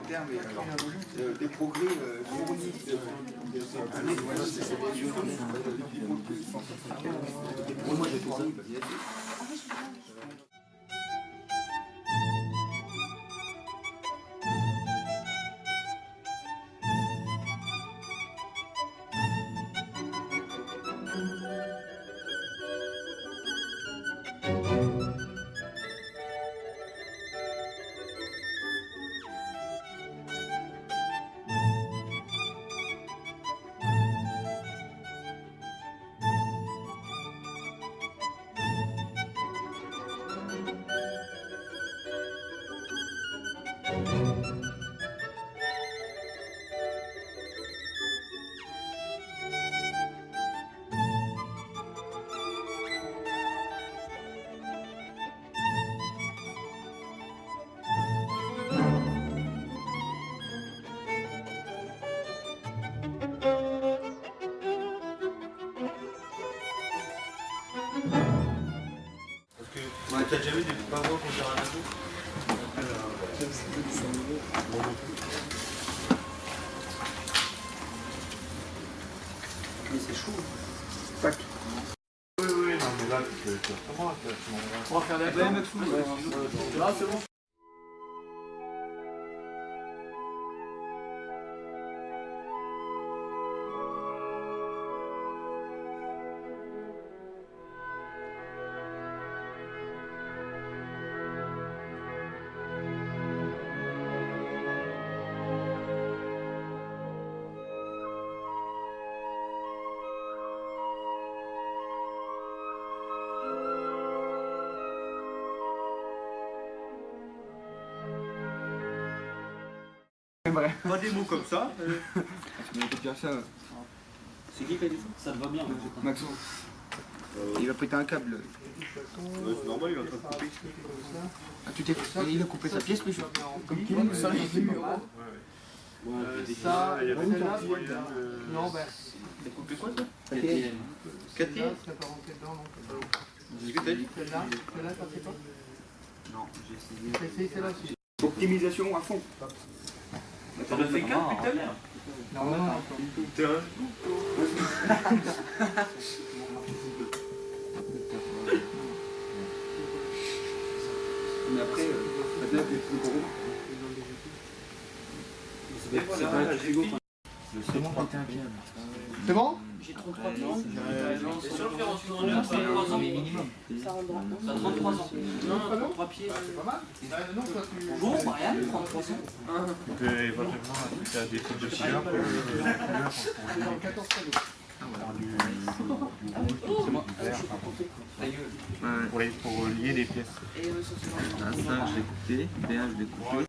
terme des progrès fournis moi j'ai tout ça. T'as déjà vu des pavots qu'on dirait un ado? Mais c'est chaud. Tac. Oui, non mais là, tu comment on va faire des blèmes. Là, c'est bon. Pas des mots comme ça. C'est qui a dit ça? Ça te va bien. Maxo. Il va péter un câble. C'est normal, il est en train de couper. Ah, il a coupé sa pièce, monsieur. Comme qui ça, il fait mieux. Ça, il y a pas de Non, ben. T'as coupé quoi toi? KTM. KTM? Ça pas rentré dedans, non. Qu'est-ce que t'as dit? Celle-là, ça fait pas? Non, j'ai essayé. J'ai essayé celle-là aussi. Optimisation à fond. T'en as fait 4 putain? Non, non. Putain. Mais après, maintenant, c'est plus gros. C'est bon, C'est bon, péter un câble. C'est bon? J'ai 33 ans. Et sur le fer en tourneur, c'est 3 ans minimum. Ça a 33 ans. Non, 3 pieds. C'est pas mal. Non, toi, tu... Bonjour, Marianne, 33 ans. Éventuellement, tu as des trucs de couleur pour C'est dans le 14 cadeaux. c'est moi. Pour lier les pièces. Ah, ça, je l'ai coupé. BA, je l'ai coupé.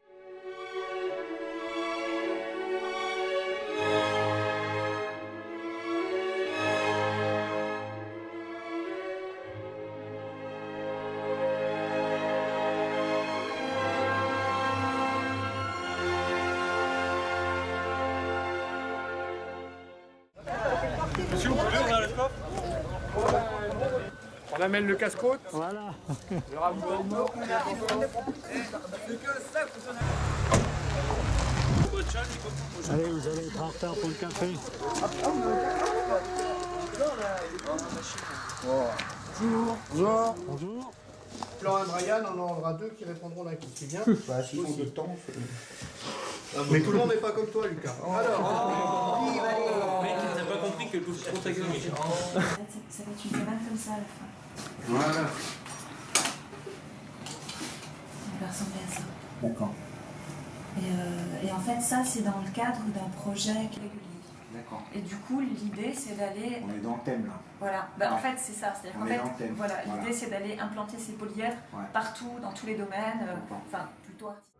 Monsieur, vous pouvez ouvrir le coffre? On amène le casse-croûte. Voilà. Le ravitaillement. Allez, vous allez être en retard pour le café. Bonjour. Bonjour. Florent et Brian, on en aura deux qui répondront à la question. C'est bien. Bah, s'ils ont de temps. Mais tout le monde n'est pas comme toi, Lucas. Alors, Mec, t'as pas compris que le coup de ta gueule. Ça va être une semaine comme ça à la fin. Voilà. Ça va ressembler à ça. D'accord. Et en fait, ça, c'est dans le cadre d'un projet régulier. D'accord. Et du coup, l'idée, c'est d'aller... On est dans le thème là. Voilà. Bah, en fait, c'est ça. C'est-à-dire On qu'en est fait, dans le thème. voilà, Voilà. l'idée, c'est d'aller implanter ces polyèdres Ouais. partout, dans tous les domaines. D'accord. Enfin, plutôt artistiques.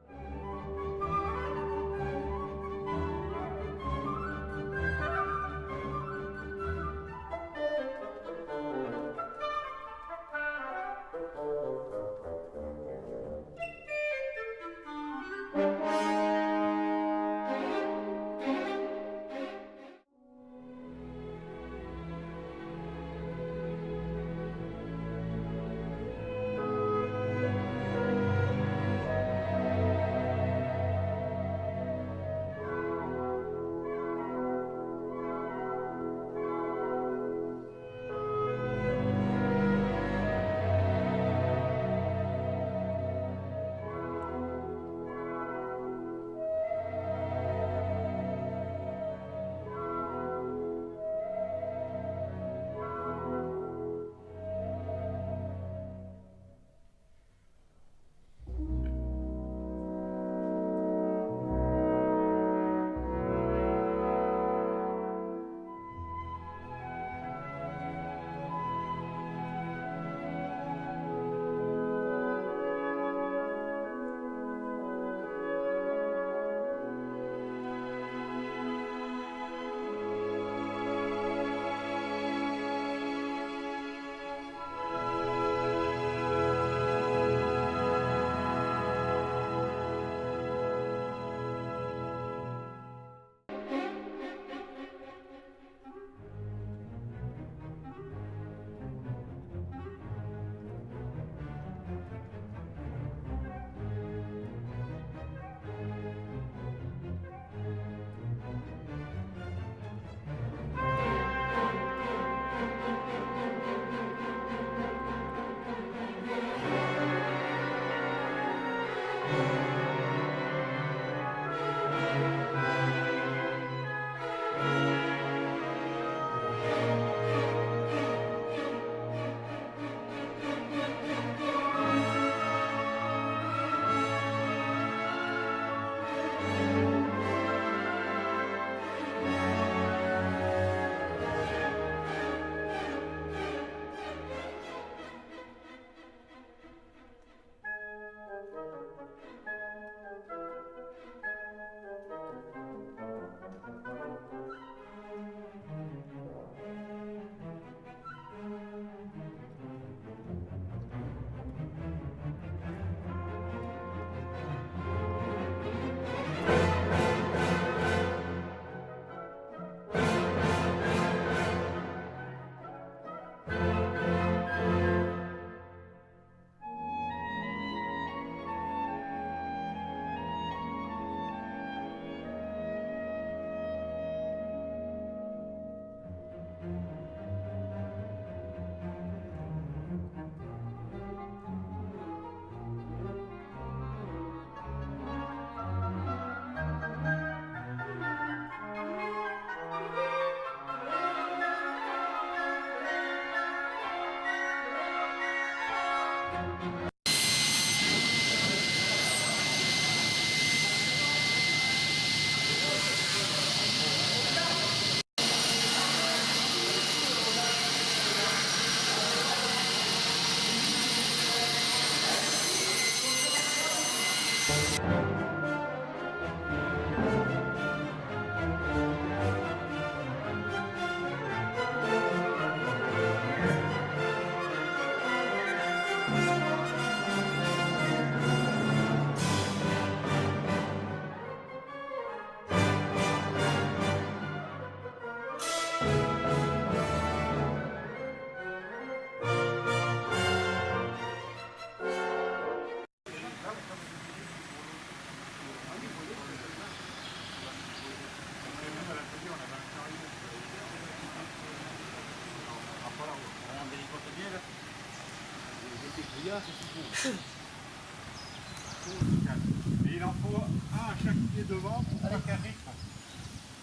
Et il en faut un à chaque pied devant pour faire un rythme.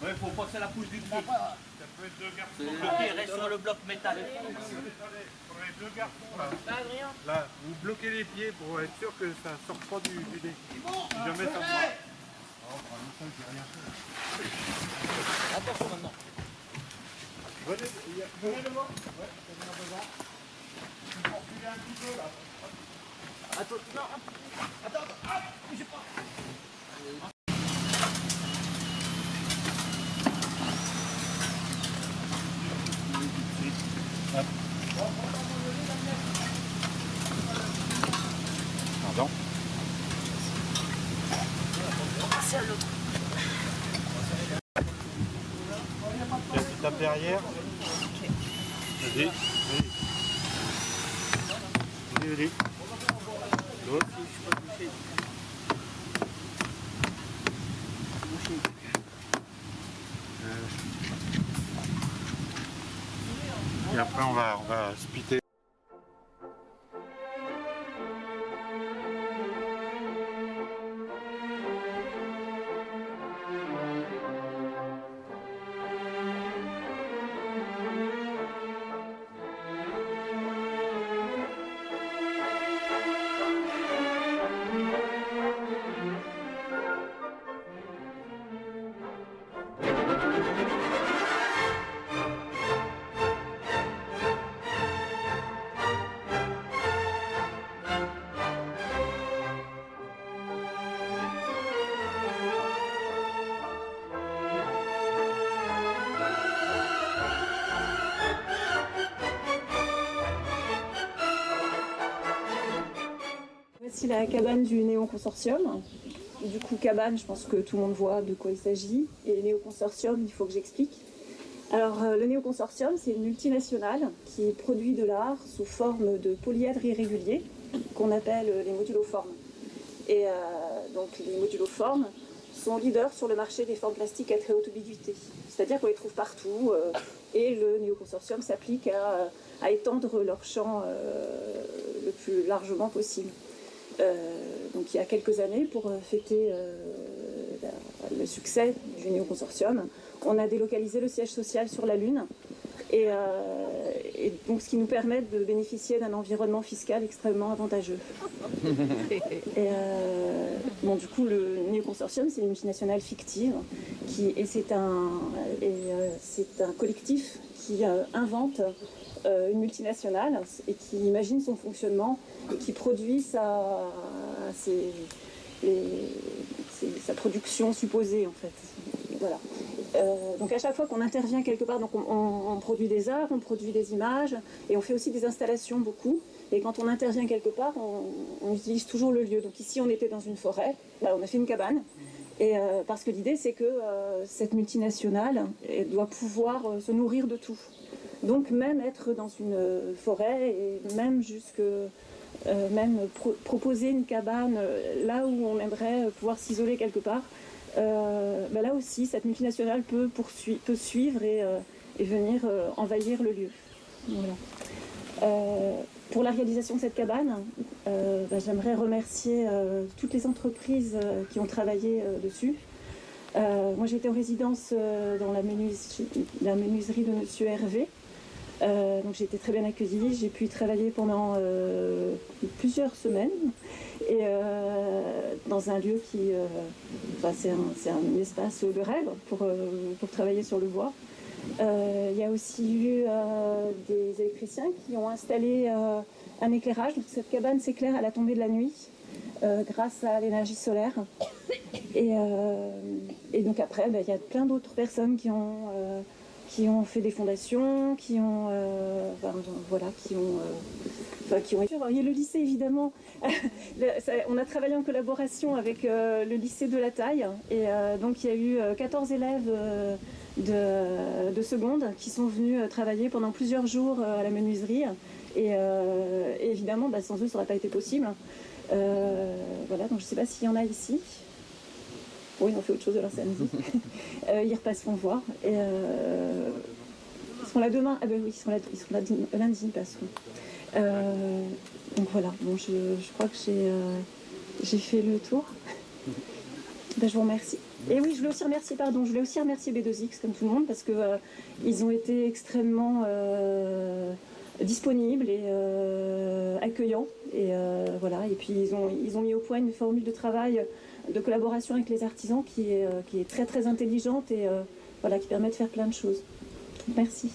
Ouais, faut pas que ça la pousse du pied. Ça peut être deux garçons. Le pied reste sur le bloc métal. Il faudrait deux garçons là. Là, vous bloquez les pieds pour être sûr que ça ne sorte pas du nez. Si jamais ça marche. Attention maintenant. Venez devant. Ouais, ça vient devant. Il faut reculer un petit peu là. Attends, non, attends, ah, bougez pas. Pardon. Tu tapes derrière. Vas-y. Vas-y. L'autre. Et après on va splitter. Voici la cabane du Néo-Consortium. Du coup, cabane, je pense que tout le monde voit de quoi il s'agit. Et Néo-Consortium, il faut que j'explique. Alors, le Néo-Consortium, c'est une multinationale qui produit de l'art sous forme de polyèdres irréguliers, qu'on appelle les moduloformes. Et donc, les moduloformes sont leaders sur le marché des formes plastiques à très haute ubiquité. C'est-à-dire qu'on les trouve partout. Et le Néo-Consortium s'applique à étendre leur champ le plus largement possible. Donc il y a quelques années, pour fêter le succès du Néo-Consortium, on a délocalisé le siège social sur la Lune, et donc ce qui nous permet de bénéficier d'un environnement fiscal extrêmement avantageux. Bon, du coup, le Néo-Consortium, c'est une multinationale fictive, c'est un collectif qui invente une multinationale et qui imagine son fonctionnement et qui produit sa production supposée en fait. Voilà. Donc à chaque fois qu'on intervient quelque part, donc on produit des arts, on produit des images et on fait aussi des installations beaucoup. Et quand on intervient quelque part, on utilise toujours le lieu. Donc ici on était dans une forêt, là on a fait une cabane. Et parce que l'idée c'est que cette multinationale elle doit pouvoir se nourrir de tout. Donc même être dans une forêt et même proposer une cabane là où on aimerait pouvoir s'isoler quelque part, là aussi cette multinationale peut suivre et venir envahir le lieu. Voilà. Pour la réalisation de cette cabane, j'aimerais remercier toutes les entreprises qui ont travaillé dessus. Moi j'étais en résidence dans la menuiserie de Monsieur Hervé. Donc j'ai été très bien accueillie, j'ai pu y travailler pendant plusieurs semaines et dans un lieu qui, c'est un espace de rêve pour travailler sur le bois. Il y a aussi eu des électriciens qui ont installé un éclairage. Donc cette cabane s'éclaire à la tombée de la nuit grâce à l'énergie solaire. Et donc après, il y a plein d'autres personnes qui ont fait des fondations, qui ont il y a le lycée évidemment. On a travaillé en collaboration avec le lycée de la Taille et donc il y a eu 14 élèves de seconde qui sont venus travailler pendant plusieurs jours à la menuiserie et évidemment sans eux ça n'aurait pas été possible. Voilà, donc je ne sais pas s'il y en a ici. Oui, on fait autre chose de leur samedi. Ils repasseront voir. Et, ils seront là demain. Ah ben oui, ils seront là lundi, ils passeront. Donc voilà, bon, je crois que j'ai fait le tour. Ben, je vous remercie. Et oui, je voulais aussi remercier B2X comme tout le monde parce que ils ont été extrêmement disponibles et accueillants. Et voilà. Et puis ils ont mis au point une formule de travail, de collaboration avec les artisans qui est très très intelligente et voilà, qui permet de faire plein de choses. Merci.